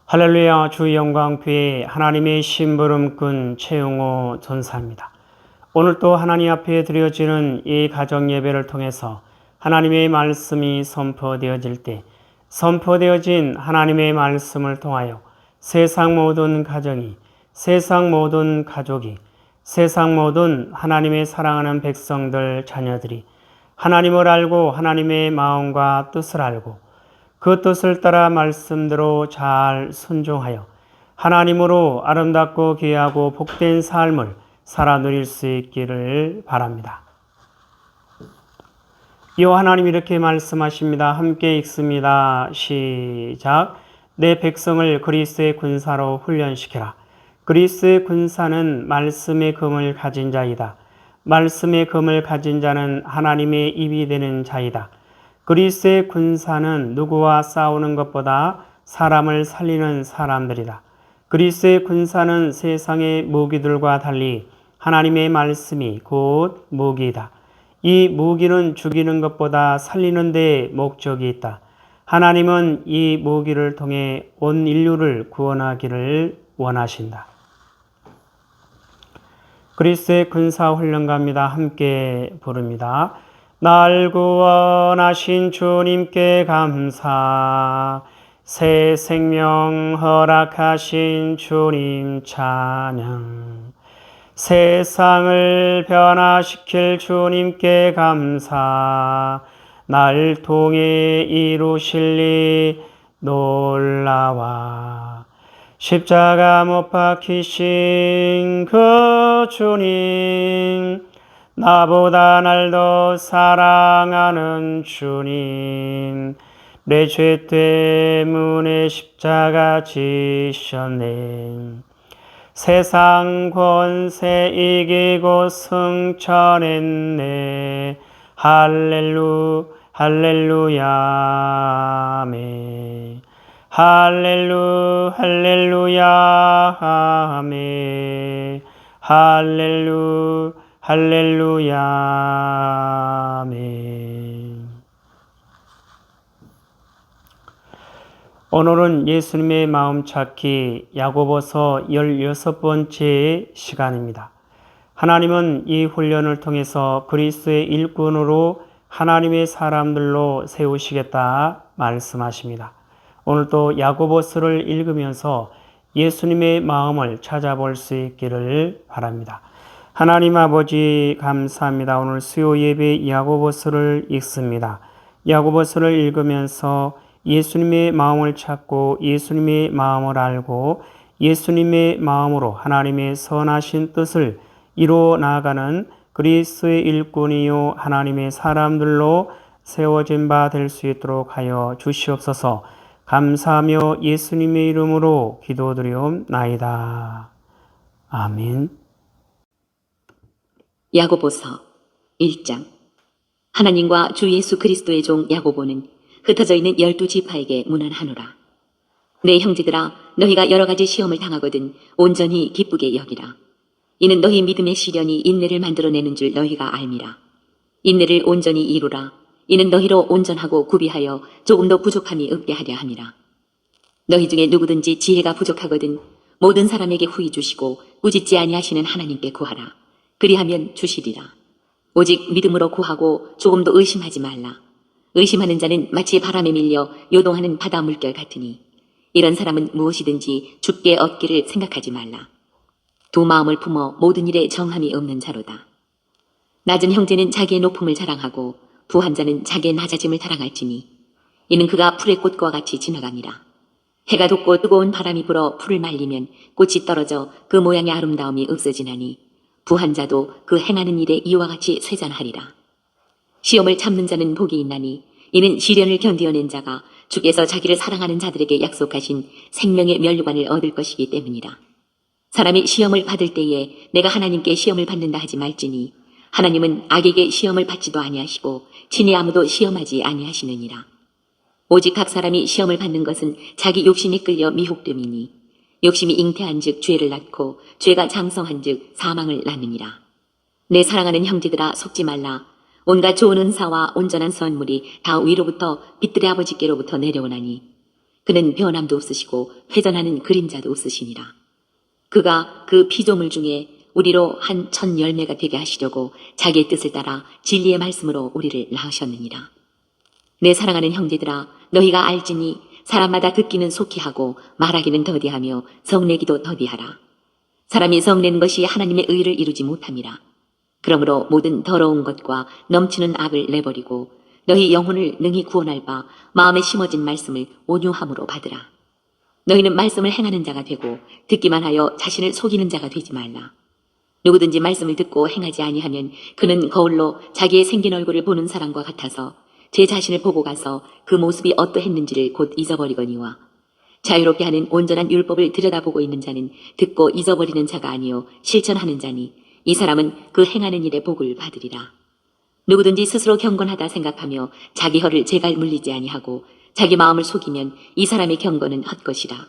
할렐루야. 주 영광교회 하나님의 심부름꾼 최용호 전사입니다. 오늘 또 하나님 앞에 드려지는 이 가정 예배를 통해서 하나님의 말씀이 선포되어질 때 선포되어진 하나님의 말씀을 통하여 세상 모든 가정이, 세상 모든 가족이, 세상 모든 하나님의 사랑하는 백성들, 자녀들이 하나님을 알고 하나님의 마음과 뜻을 알고 그 뜻을 따라 말씀대로 잘 순종하여 하나님으로 아름답고 귀하고 복된 삶을 살아 누릴 수 있기를 바랍니다. 이어 하나님 이렇게 말씀하십니다. 함께 읽습니다. 시작. 내 백성을 그리스도의 군사로 훈련시키라. 그리스도의 군사는 말씀의 금을 가진 자이다. 말씀의 금을 가진 자는 하나님의 입이 되는 자이다. 그리스도의 군사는 누구와 싸우는 것보다 사람을 살리는 사람들이다. 그리스도의 군사는 세상의 무기들과 달리 하나님의 말씀이 곧 무기이다. 이 무기는 죽이는 것보다 살리는 데 목적이 있다. 하나님은 이 무기를 통해 온 인류를 구원하기를 원하신다. 그리스도의 군사 훈련가입니다. 함께 부릅니다. 날 구원하신 주님께 감사, 새 생명 허락하신 주님 찬양, 세상을 변화시킬 주님께 감사, 날 통해 이루실 일 놀라와, 십자가 못 박히신 그 주님, 나보다 날 더 사랑하는 주님, 내 죄 때문에 십자가 지셨네. 세상 권세 이기고 승천했네. 할렐루야 아멘. 할렐루야 아멘. 할렐루야 아멘. 오늘은 예수님의 마음 찾기 야고보서 16번째 시간입니다. 하나님은 이 훈련을 통해서 그리스도의 일꾼으로 하나님의 사람들로 세우시겠다 말씀하십니다. 오늘 또 야고보서를 읽으면서 예수님의 마음을 찾아볼 수 있기를 바랍니다. 하나님 아버지 감사합니다. 오늘 수요 예배 야고보서를 읽습니다. 야고보서를 읽으면서 예수님의 마음을 찾고 예수님의 마음을 알고 예수님의 마음으로 하나님의 선하신 뜻을 이루어 나아가는 그리스도의 일꾼이요 하나님의 사람들로 세워진 바 될 수 있도록 하여 주시옵소서. 감사하며 예수님의 이름으로 기도드리옵나이다. 아멘. 야고보서 1장. 하나님과 주 예수 그리스도의 종 야고보는 흩어져 있는 12지파에게 문안하노라. 내 형제들아, 너희가 여러 가지 시험을 당하거든 온전히 기쁘게 여기라. 이는 너희 믿음의 시련이 인내를 만들어내는 줄 너희가 알미라. 인내를 온전히 이루라. 이는 너희로 온전하고 구비하여 조금도 부족함이 없게 하려 함이라. 너희 중에 누구든지 지혜가 부족하거든 모든 사람에게 후히 주시고 꾸짖지 아니하시는 하나님께 구하라. 그리하면 주시리라. 오직 믿음으로 구하고 조금도 의심하지 말라. 의심하는 자는 마치 바람에 밀려 요동하는 바다 물결 같으니 이런 사람은 무엇이든지 죽게 얻기를 생각하지 말라. 두 마음을 품어 모든 일에 정함이 없는 자로다. 낮은 형제는 자기의 높음을 자랑하고 부한 자는 자기의 낮아짐을 자랑할지니 이는 그가 풀의 꽃과 같이 지나갑니다. 해가 돋고 뜨거운 바람이 불어 풀을 말리면 꽃이 떨어져 그 모양의 아름다움이 없어지나니 부한 자도 그 행하는 일에 이와 같이 쇠잔하리라. 시험을 참는 자는 복이 있나니 이는 시련을 견디어낸 자가 주께서 자기를 사랑하는 자들에게 약속하신 생명의 면류관을 얻을 것이기 때문이라. 사람이 시험을 받을 때에 내가 하나님께 시험을 받는다 하지 말지니 하나님은 악에게 시험을 받지도 아니하시고 친히 아무도 시험하지 아니하시느니라. 오직 각 사람이 시험을 받는 것은 자기 욕심이 끌려 미혹됨이니 욕심이 잉태한즉 죄를 낳고 죄가 장성한즉 사망을 낳느니라. 내 사랑하는 형제들아, 속지 말라. 온갖 좋은 은사와 온전한 선물이 다 위로부터 빛들의 아버지께로부터 내려오나니 그는 변함도 없으시고 회전하는 그림자도 없으시니라. 그가 그 피조물 중에 우리로 한 천 열매가 되게 하시려고 자기의 뜻을 따라 진리의 말씀으로 우리를 낳으셨느니라. 내 사랑하는 형제들아, 너희가 알지니 사람마다 듣기는 속히 하고 말하기는 더디하며 성내기도 더디하라. 사람이 성내는 것이 하나님의 의를 이루지 못함이라. 그러므로 모든 더러운 것과 넘치는 악을 내버리고 너희 영혼을 능히 구원할 바 마음에 심어진 말씀을 온유함으로 받으라. 너희는 말씀을 행하는 자가 되고 듣기만 하여 자신을 속이는 자가 되지 말라. 누구든지 말씀을 듣고 행하지 아니하면 그는 거울로 자기의 생긴 얼굴을 보는 사람과 같아서 제 자신을 보고 가서 그 모습이 어떠했는지를 곧 잊어버리거니와 자유롭게 하는 온전한 율법을 들여다보고 있는 자는 듣고 잊어버리는 자가 아니요 실천하는 자니 이 사람은 그 행하는 일에 복을 받으리라. 누구든지 스스로 경건하다 생각하며 자기 혀를 제갈 물리지 아니하고 자기 마음을 속이면 이 사람의 경건은 헛것이라.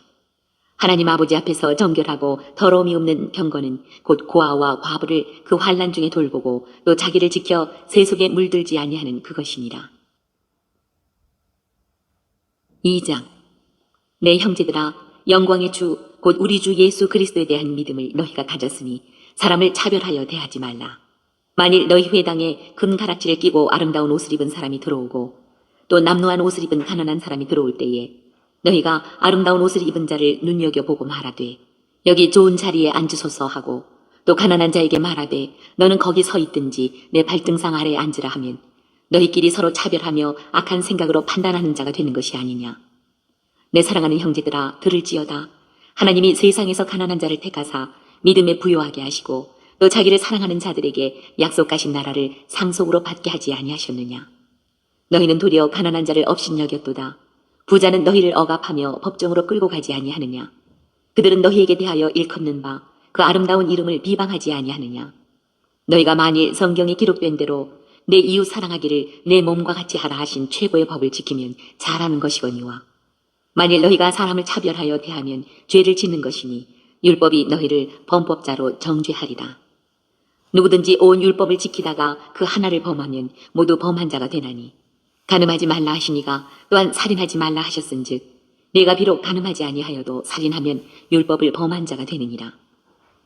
하나님 아버지 앞에서 정결하고 더러움이 없는 경건은 곧 고아와 과부를 그 환난 중에 돌보고 또 자기를 지켜 세속에 물들지 아니하는 그것이니라. 2장. 내 형제들아, 영광의 주 곧 우리 주 예수 그리스도에 대한 믿음을 너희가 가졌으니 사람을 차별하여 대하지 말라. 만일 너희 회당에 금가락지를 끼고 아름다운 옷을 입은 사람이 들어오고 또 남루한 옷을 입은 가난한 사람이 들어올 때에 너희가 아름다운 옷을 입은 자를 눈여겨보고 말하되 여기 좋은 자리에 앉으소서 하고 또 가난한 자에게 말하되 너는 거기 서 있든지 내 발등상 아래에 앉으라 하면 너희끼리 서로 차별하며 악한 생각으로 판단하는 자가 되는 것이 아니냐. 내 사랑하는 형제들아, 들을지어다. 하나님이 세상에서 가난한 자를 택하사 믿음에 부요하게 하시고 또 자기를 사랑하는 자들에게 약속하신 나라를 상속으로 받게 하지 아니하셨느냐. 너희는 도리어 가난한 자를 업신여겼도다. 부자는 너희를 억압하며 법정으로 끌고 가지 아니하느냐. 그들은 너희에게 대하여 일컫는 바 그 아름다운 이름을 비방하지 아니하느냐. 너희가 만일 성경에 기록된 대로 내 이웃 사랑하기를 내 몸과 같이 하라 하신 최고의 법을 지키면 잘하는 것이거니와 만일 너희가 사람을 차별하여 대하면 죄를 짓는 것이니 율법이 너희를 범법자로 정죄하리라. 누구든지 온 율법을 지키다가 그 하나를 범하면 모두 범한 자가 되나니 간음하지 말라 하시니가 또한 살인하지 말라 하셨은즉 내가 비록 간음하지 아니하여도 살인하면 율법을 범한 자가 되느니라.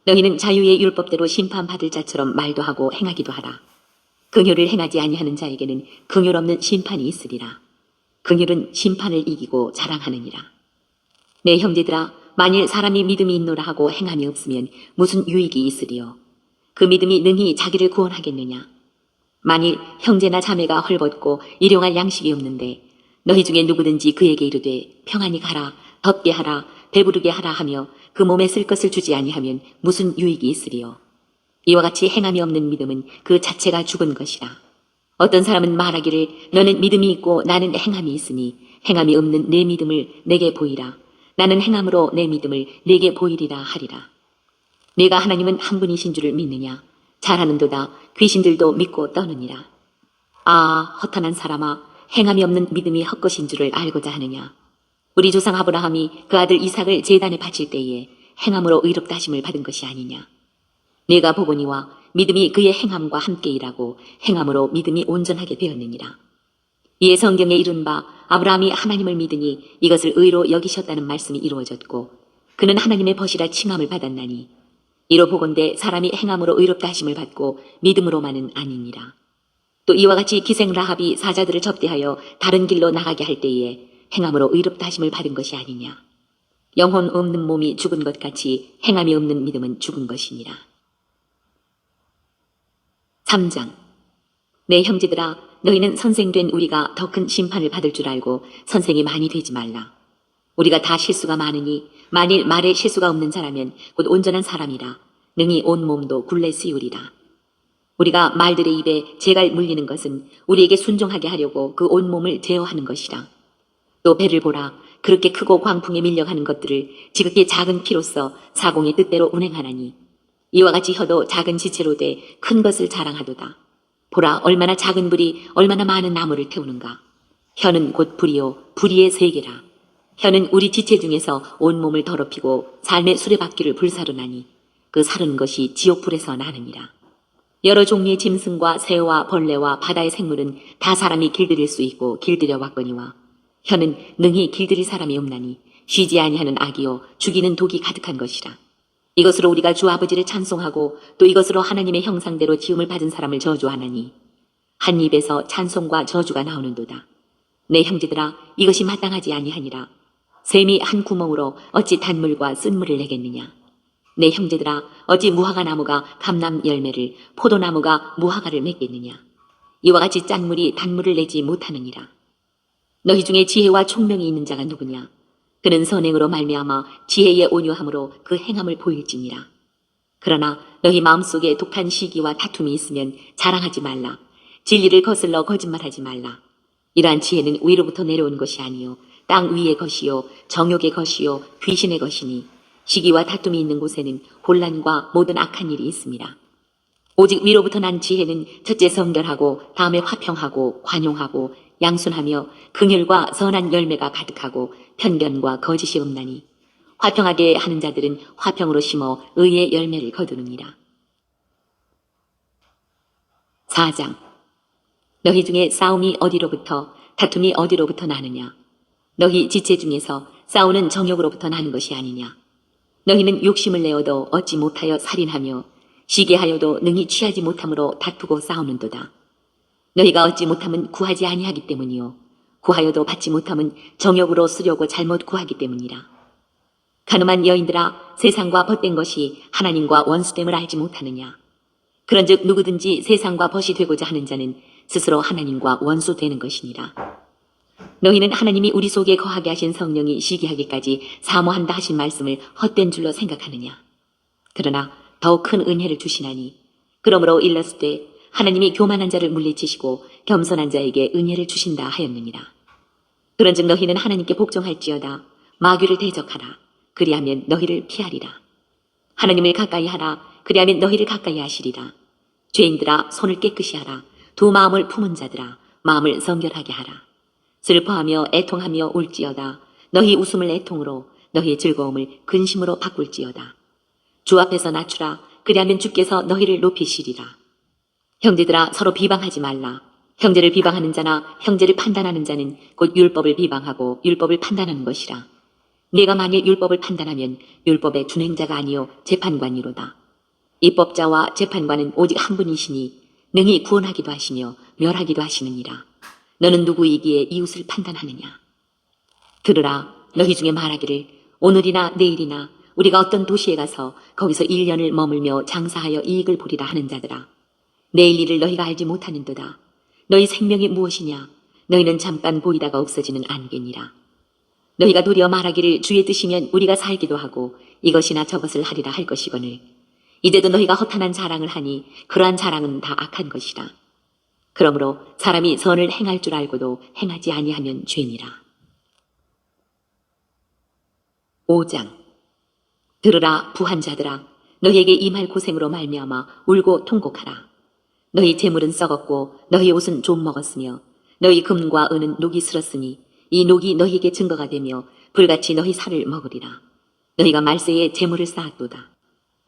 너희는 자유의 율법대로 심판받을 자처럼 말도 하고 행하기도 하라. 긍휼을 행하지 아니하는 자에게는 긍휼 없는 심판이 있으리라. 긍휼은 심판을 이기고 자랑하느니라. 내 형제들아, 만일 사람이 믿음이 있노라 하고 행함이 없으면 무슨 유익이 있으리요. 그 믿음이 능히 자기를 구원하겠느냐. 만일 형제나 자매가 헐벗고 일용할 양식이 없는데 너희 중에 누구든지 그에게 이르되 평안히 가라, 덥게 하라, 배부르게 하라 하며 그 몸에 쓸 것을 주지 아니하면 무슨 유익이 있으리요. 이와 같이 행함이 없는 믿음은 그 자체가 죽은 것이라. 어떤 사람은 말하기를 너는 믿음이 있고 나는 행함이 있으니 행함이 없는 내 믿음을 내게 보이라. 나는 행함으로 내 믿음을 내게 보이리라 하리라. 네가 하나님은 한 분이신 줄을 믿느냐. 잘하는도다. 귀신들도 믿고 떠느니라. 아, 허탄한 사람아, 행함이 없는 믿음이 헛것인 줄을 알고자 하느냐. 우리 조상 아브라함이 그 아들 이삭을 제단에 바칠 때에 행함으로 의롭다 하심을 받은 것이 아니냐. 네가 보거니와 믿음이 그의 행함과 함께 일하고 행함으로 믿음이 온전하게 되었느니라. 이에 성경에 이른 바 아브라함이 하나님을 믿으니 이것을 의로 여기셨다는 말씀이 이루어졌고 그는 하나님의 벗이라 칭함을 받았나니 이로 보건대 사람이 행함으로 의롭다 하심을 받고 믿음으로만은 아니니라. 또 이와 같이 기생 라합이 사자들을 접대하여 다른 길로 나가게 할 때에 행함으로 의롭다 하심을 받은 것이 아니냐. 영혼 없는 몸이 죽은 것 같이 행함이 없는 믿음은 죽은 것이니라. 3장. 내 형제들아, 너희는 선생된 우리가 더 큰 심판을 받을 줄 알고 선생이 많이 되지 말라. 우리가 다 실수가 많으니 만일 말에 실수가 없는 자라면 곧 온전한 사람이라 능히 온 몸도 굴레 씌우리라. 우리가 말들의 입에 재갈 물리는 것은 우리에게 순종하게 하려고 그 온 몸을 제어하는 것이라. 또 배를 보라. 그렇게 크고 광풍에 밀려가는 것들을 지극히 작은 피로써 사공의 뜻대로 운행하나니 이와 같이 혀도 작은 지체로 돼 큰 것을 자랑하도다. 보라, 얼마나 작은 불이 얼마나 많은 나무를 태우는가. 혀는 곧 불이요 불의의 세계라. 혀는 우리 지체 중에서 온 몸을 더럽히고 삶의 수레바퀴를 불사르나니 그 사르는 것이 지옥불에서 나느니라. 여러 종류의 짐승과 새와 벌레와 바다의 생물은 다 사람이 길들일 수 있고 길들여 왔거니와 혀는 능히 길들일 사람이 없나니 쉬지 아니하는 악이요 죽이는 독이 가득한 것이라. 이것으로 우리가 주 아버지를 찬송하고 또 이것으로 하나님의 형상대로 지음을 받은 사람을 저주하나니 한 입에서 찬송과 저주가 나오는도다. 내 형제들아, 이것이 마땅하지 아니하니라. 샘이 한 구멍으로 어찌 단물과 쓴물을 내겠느냐. 내 형제들아, 어찌 무화과 나무가 감람 열매를, 포도나무가 무화과를 맺겠느냐. 이와 같이 짠물이 단물을 내지 못하느니라. 너희 중에 지혜와 총명이 있는 자가 누구냐. 그는 선행으로 말미암아 지혜의 온유함으로 그 행함을 보일지니라. 그러나 너희 마음속에 독한 시기와 다툼이 있으면 자랑하지 말라. 진리를 거슬러 거짓말하지 말라. 이러한 지혜는 위로부터 내려온 것이 아니요 땅 위의 것이요 정욕의 것이요 귀신의 것이니 시기와 다툼이 있는 곳에는 혼란과 모든 악한 일이 있습니다. 오직 위로부터 난 지혜는 첫째 성결하고 다음에 화평하고 관용하고 양순하며 긍휼과 선한 열매가 가득하고 편견과 거짓이 없나니 화평하게 하는 자들은 화평으로 심어 의의 열매를 거두느니라. 4장. 너희 중에 싸움이 어디로부터 다툼이 어디로부터 나느냐. 너희 지체 중에서 싸우는 정욕으로부터 나는 것이 아니냐. 너희는 욕심을 내어도 얻지 못하여 살인하며 시기하여도 능히 취하지 못함으로 다투고 싸우는도다. 너희가 얻지 못함은 구하지 아니하기 때문이요 구하여도 받지 못함은 정욕으로 쓰려고 잘못 구하기 때문이라. 가늠한 여인들아, 세상과 벗된 것이 하나님과 원수됨을 알지 못하느냐. 그런즉 누구든지 세상과 벗이 되고자 하는 자는 스스로 하나님과 원수되는 것이니라. 너희는 하나님이 우리 속에 거하게 하신 성령이 시기하기까지 사모한다 하신 말씀을 헛된 줄로 생각하느냐. 그러나 더욱 큰 은혜를 주시나니 그러므로 일렀을 때 하나님이 교만한 자를 물리치시고 겸손한 자에게 은혜를 주신다 하였느니라. 그런즉 너희는 하나님께 복종할지어다. 마귀를 대적하라. 그리하면 너희를 피하리라. 하나님을 가까이 하라. 그리하면 너희를 가까이 하시리라. 죄인들아, 손을 깨끗이 하라. 두 마음을 품은 자들아, 마음을 성결하게 하라. 슬퍼하며 애통하며 울지어다. 너희 웃음을 애통으로, 너희 즐거움을 근심으로 바꿀지어다. 주 앞에서 낮추라. 그리하면 주께서 너희를 높이시리라. 형제들아, 서로 비방하지 말라. 형제를 비방하는 자나 형제를 판단하는 자는 곧 율법을 비방하고 율법을 판단하는 것이라. 네가 만일 율법을 판단하면 율법의 준행자가 아니요 재판관이로다. 입법자와 재판관은 오직 한 분이시니 능히 구원하기도 하시며 멸하기도 하시느니라. 너는 누구이기에 이웃을 판단하느냐. 들으라. 너희 중에 말하기를 오늘이나 내일이나 우리가 어떤 도시에 가서 거기서 1년을 머물며 장사하여 이익을 보리라 하는 자들아. 내일 일을 너희가 알지 못하는도다. 너희 생명이 무엇이냐. 너희는 잠깐 보이다가 없어지는 안개니라. 너희가 도리어 말하기를 주의 뜻이면 우리가 살기도 하고 이것이나 저것을 하리라 할 것이거늘 이제도 너희가 허탄한 자랑을 하니 그러한 자랑은 다 악한 것이라. 그러므로 사람이 선을 행할 줄 알고도 행하지 아니하면 죄니라. 5장. 들으라 부한 자들아, 너희에게 임할 고생으로 말미암아 울고 통곡하라. 너희 재물은 썩었고 너희 옷은 좀 먹었으며 너희 금과 은은 녹이 슬었으니 이 녹이 너희에게 증거가 되며 불같이 너희 살을 먹으리라. 너희가 말세에 재물을 쌓았도다.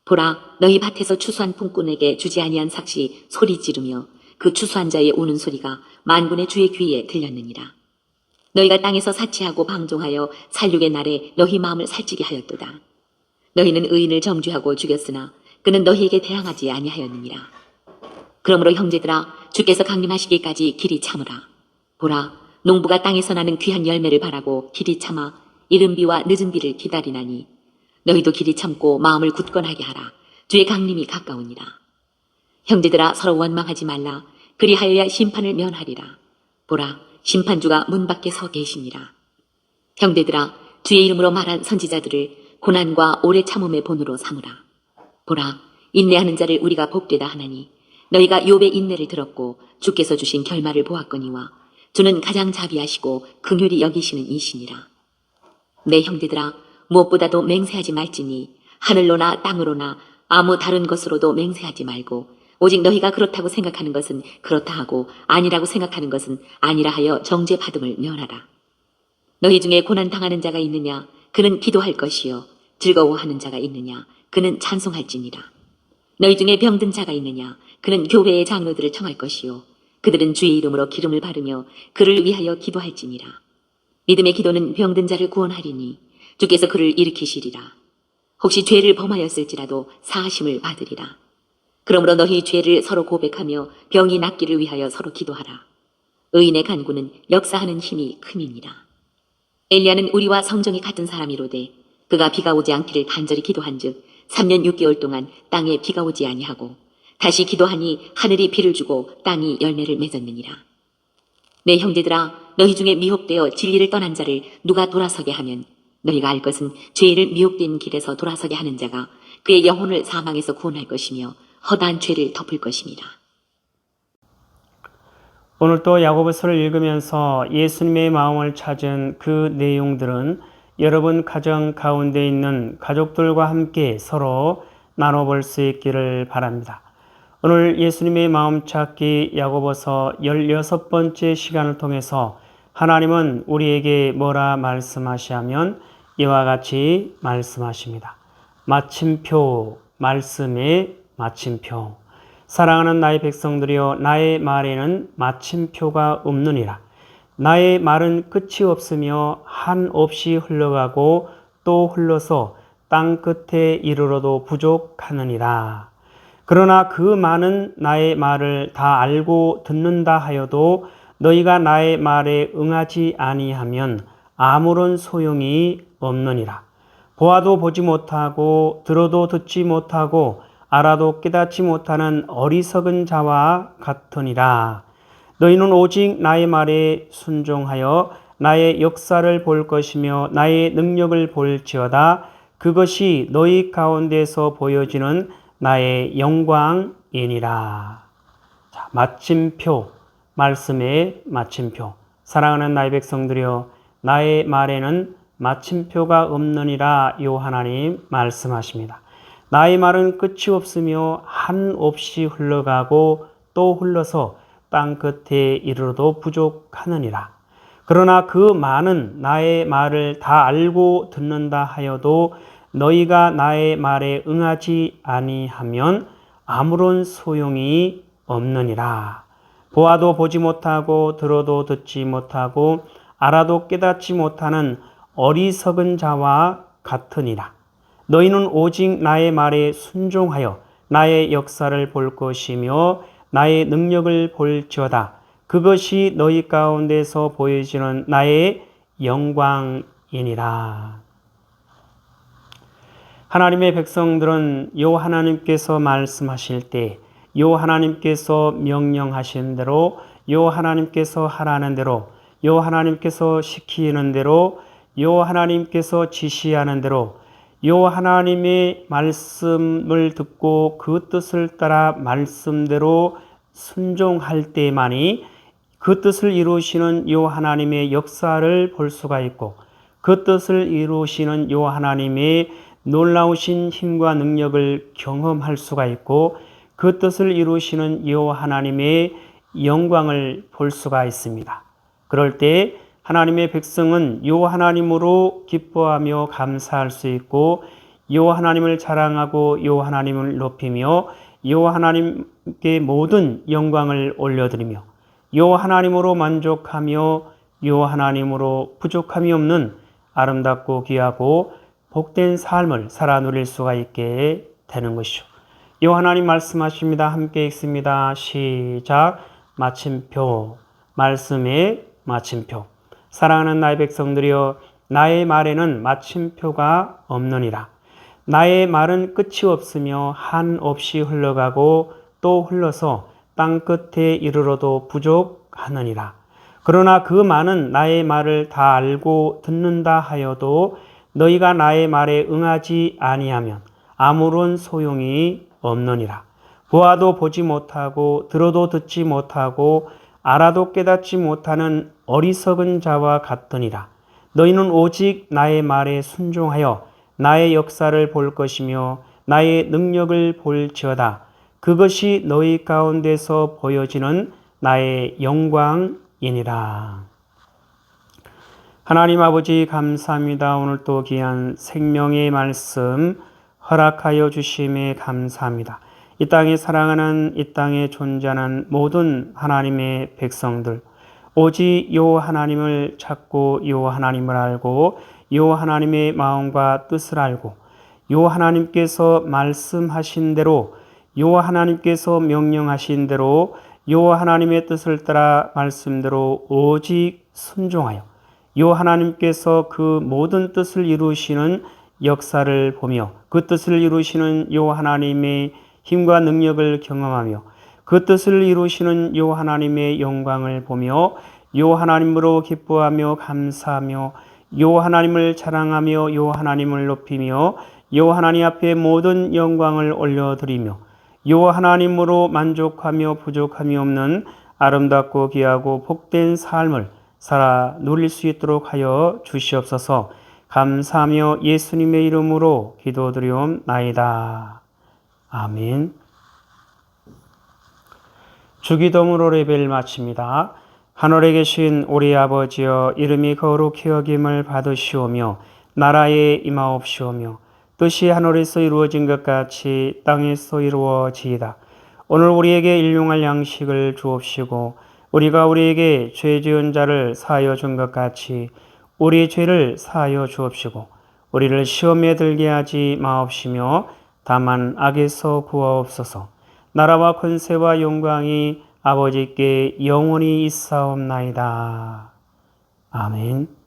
보라, 너희 밭에서 추수한 품꾼에게 주지 아니한 삭시 소리 지르며 그 추수한 자의 우는 소리가 만군의 주의 귀에 들렸느니라. 너희가 땅에서 사치하고 방종하여 살육의 날에 너희 마음을 살찌게 하였도다. 너희는 의인을 정죄하고 죽였으나 그는 너희에게 대항하지 아니하였느니라. 그러므로 형제들아, 주께서 강림하시기까지 길이 참으라. 보라, 농부가 땅에서 나는 귀한 열매를 바라고 길이 참아 이른 비와 늦은 비를 기다리나니 너희도 길이 참고 마음을 굳건하게 하라. 주의 강림이 가까우니라. 형제들아, 서로 원망하지 말라. 그리하여야 심판을 면하리라. 보라, 심판주가 문 밖에 서 계시니라. 형제들아, 주의 이름으로 말한 선지자들을 고난과 오래 참음의 본으로 삼으라. 보라, 인내하는 자를 우리가 복되다 하나니 너희가 욥의 인내를 들었고 주께서 주신 결말을 보았거니와 주는 가장 자비하시고 긍휼히 여기시는 이시니라. 내 형제들아, 무엇보다도 맹세하지 말지니 하늘로나 땅으로나 아무 다른 것으로도 맹세하지 말고 오직 너희가 그렇다고 생각하는 것은 그렇다 하고 아니라고 생각하는 것은 아니라 하여 정죄받음을 면하라. 너희 중에 고난당하는 자가 있느냐? 그는 기도할 것이요. 즐거워하는 자가 있느냐? 그는 찬송할지니라. 너희 중에 병든 자가 있느냐? 그는 교회의 장로들을 청할 것이요. 그들은 주의 이름으로 기름을 바르며 그를 위하여 기도할지니라. 믿음의 기도는 병든 자를 구원하리니 주께서 그를 일으키시리라. 혹시 죄를 범하였을지라도 사하심을 받으리라. 그러므로 너희 죄를 서로 고백하며 병이 낫기를 위하여 서로 기도하라. 의인의 간구는 역사하는 힘이 큼이니라. 엘리야는 우리와 성정이 같은 사람이로되 그가 비가 오지 않기를 간절히 기도한즉 3년 6개월 동안 땅에 비가 오지 아니하고 다시 기도하니 하늘이 비를 주고 땅이 열매를 맺었느니라. 내 형제들아, 너희 중에 미혹되어 진리를 떠난 자를 누가 돌아서게 하면 너희가 알 것은 죄를 미혹된 길에서 돌아서게 하는 자가 그의 영혼을 사망에서 구원할 것이며 허다한 죄를 덮을 것이니라. 오늘 또 야고보서를 읽으면서 예수님의 마음을 찾은 그 내용들은 여러분 가정 가운데 있는 가족들과 함께 서로 나눠볼 수 있기를 바랍니다. 오늘 예수님의 마음 찾기 야고보서 16번째 시간을 통해서 하나님은 우리에게 뭐라 말씀하시냐면 이와 같이 말씀하십니다. 마침표, 말씀의 마침표. 사랑하는 나의 백성들이여, 나의 말에는 마침표가 없느니라. 나의 말은 끝이 없으며 한없이 흘러가고 또 흘러서 땅 끝에 이르러도 부족하느니라. 그러나 그 많은 나의 말을 다 알고 듣는다 하여도 너희가 나의 말에 응하지 아니하면 아무런 소용이 없느니라. 보아도 보지 못하고 들어도 듣지 못하고 알아도 깨닫지 못하는 어리석은 자와 같으니라. 너희는 오직 나의 말에 순종하여 나의 역사를 볼 것이며 나의 능력을 볼지어다. 그것이 너희 가운데서 보여지는 나의 영광이니라. 자, 마침표, 말씀의 마침표. 사랑하는 나의 백성들이여, 나의 말에는 마침표가 없느니라 요 하나님 말씀하십니다. 나의 말은 끝이 없으며 한없이 흘러가고 또 흘러서 땅 끝에 이르러도 부족하느니라. 그러나 그 많은 나의 말을 다 알고 듣는다 하여도 너희가 나의 말에 응하지 아니하면 아무런 소용이 없느니라. 보아도 보지 못하고 들어도 듣지 못하고 알아도 깨닫지 못하는 어리석은 자와 같으니라. 너희는 오직 나의 말에 순종하여 나의 역사를 볼 것이며 나의 능력을 볼지어다. 그것이 너희 가운데서 보여지는 나의 영광이니라. 하나님의 백성들은 요 하나님께서 말씀하실 때, 요 하나님께서 명령하신 대로, 요 하나님께서 하라는 대로, 요 하나님께서 시키는 대로, 요 하나님께서 지시하는 대로, 요 하나님의 말씀을 듣고 그 뜻을 따라 말씀대로 순종할 때만이 그 뜻을 이루시는 요 하나님의 역사를 볼 수가 있고, 그 뜻을 이루시는 요 하나님의 놀라우신 힘과 능력을 경험할 수가 있고, 그 뜻을 이루시는 요 하나님의 영광을 볼 수가 있습니다. 그럴 때 하나님의 백성은 요 하나님으로 기뻐하며 감사할 수 있고, 요 하나님을 자랑하고 요 하나님을 높이며 요 하나님께 모든 영광을 올려드리며 요 하나님으로 만족하며 요 하나님으로 부족함이 없는 아름답고 귀하고 복된 삶을 살아 누릴 수가 있게 되는 것이죠. 요 하나님 말씀하십니다. 함께 읽습니다. 시작. 마침표, 말씀의 마침표. 사랑하는 나의 백성들이여, 나의 말에는 마침표가 없느니라. 나의 말은 끝이 없으며 한없이 흘러가고 또 흘러서 땅 끝에 이르러도 부족하느니라. 그러나 그 많은 나의 말을 다 알고 듣는다 하여도 너희가 나의 말에 응하지 아니하면 아무런 소용이 없느니라. 보아도 보지 못하고 들어도 듣지 못하고 알아도 깨닫지 못하는 어리석은 자와 같으니라. 너희는 오직 나의 말에 순종하여 나의 역사를 볼 것이며 나의 능력을 볼지어다. 그것이 너희 가운데서 보여지는 나의 영광이니라. 하나님 아버지 감사합니다. 오늘 또 귀한 생명의 말씀 허락하여 주심에 감사합니다. 이 땅에 사랑하는, 이 땅에 존재하는 모든 하나님의 백성들, 오직 요 하나님을 찾고 요 하나님을 알고 요 하나님의 마음과 뜻을 알고 요 하나님께서 말씀하신 대로 요 하나님께서 명령하신 대로 요 하나님의 뜻을 따라 말씀대로 오직 순종하여 요 하나님께서 그 모든 뜻을 이루시는 역사를 보며 그 뜻을 이루시는 요 하나님의 힘과 능력을 경험하며 그 뜻을 이루시는 요 하나님의 영광을 보며 요 하나님으로 기뻐하며 감사하며 요 하나님을 자랑하며 요 하나님을 높이며 요 하나님 앞에 모든 영광을 올려드리며 요 하나님으로 만족하며 부족함이 없는 아름답고 귀하고 복된 삶을 살아 누릴 수 있도록 하여 주시옵소서. 감사하며 예수님의 이름으로 기도드리옵나이다. 아멘. 주기도문으로 예배를 마칩니다. 하늘에 계신 우리 아버지여, 이름이 거룩히 여김을 받으시오며 나라에 임하옵시오며 뜻이 하늘에서 이루어진 것 같이 땅에서 이루어지이다. 오늘 우리에게 일용할 양식을 주옵시고 우리가 우리에게 죄 지은 자를 사하여 준 것 같이 우리의 죄를 사하여 주옵시고 우리를 시험에 들게 하지 마옵시며 다만 악에서 구하옵소서. 나라와 권세와 영광이 아버지께 영원히 있사옵나이다. 아멘.